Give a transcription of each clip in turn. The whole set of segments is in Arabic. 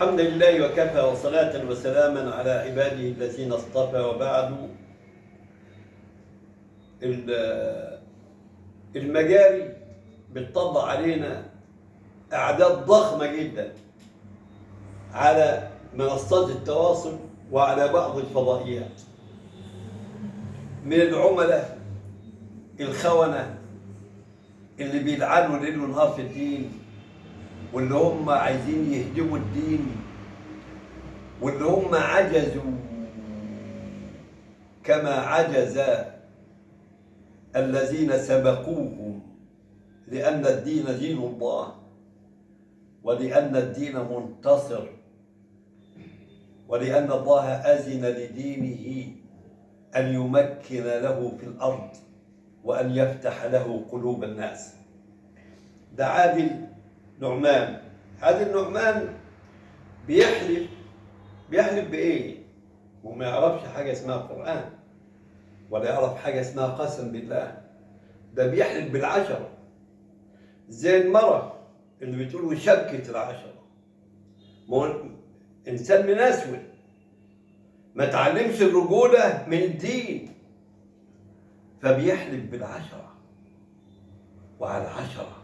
الحمد لله وكفى وصلاة وسلاما على عباده الذين اصطفى. وبعد، المجاري بتطلع علينا أعداد ضخمة جدا على منصات التواصل وعلى بعض الفضائيات من العملاء الخونة اللي بيلعنوا ليل ونهار في الدين، واللي هم عايزين يهدموا الدين، واللي هم عجزوا كما عجز الذين سبقوهم، لأن الدين دين الله، ولأن الدين منتصر، ولأن الله أذن لدينه أن يمكن له في الأرض وأن يفتح له قلوب الناس. ده عادل نعمان. عادل نعمان بيحلف بإيه؟ وما يعرفش حاجة اسمها قرآن، ولا يعرف حاجة اسمها قسم بالله. ده بيحلف بالعشرة، زي المرة اللي بتقول شبكة العشرة. إنسان مناسول ما تعلمش الرجولة من الدين، فبيحلف بالعشرة وعلى العشرة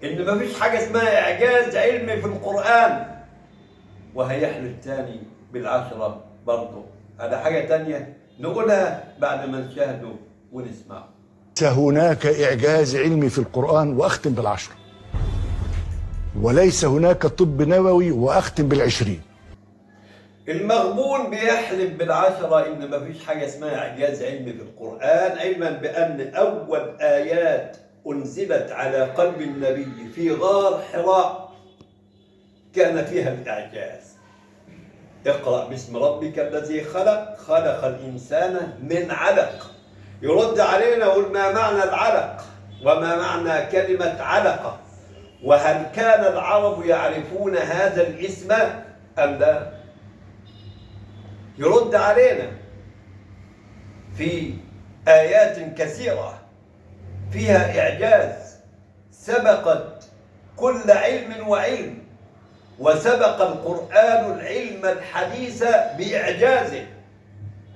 إن ما فيش حاجة اسمها إعجاز علمي في القرآن، وهيحلف تاني بالعشرة برضه على حاجة تانية نقولها بعد ما نشاهده ونسمعه. هناك إعجاز علمي في القرآن وأختم بالعشرة، وليس هناك طب نبوي وأختم بالعشرين. المغبون بيحلف بالعشرة إن ما فيش حاجة اسمها إعجاز علمي في القرآن، علما بأن أول آيات أنزلت على قلب النبي في غار حراء كان فيها الإعجاز. اقرأ باسم ربك الذي خلق، خلق الإنسان من علق. يرد علينا يقول ما معنى العلق؟ وما معنى كلمة علقة؟ وهل كان العرب يعرفون هذا الاسم أم لا؟ يرد علينا في آيات كثيرة فيها إعجاز، سبقت كل علم وعلم، وسبق القرآن العلم الحديث بإعجازه.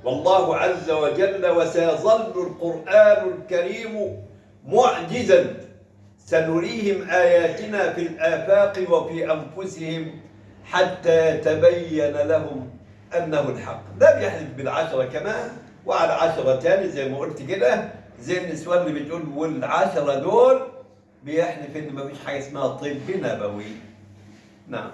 والله عز وجل وسيظل القرآن الكريم معجزا، سنريهم آياتنا في الآفاق وفي أنفسهم حتى يتبين لهم أنه الحق. ده بيحلف بالعشرة كمان وعلى عشرة تاني زي ما قلت كده، زي النسوان اللي بتقول والعشرة دول بيحلف إن مفيش حاجة اسمها طب نبوي. نعم.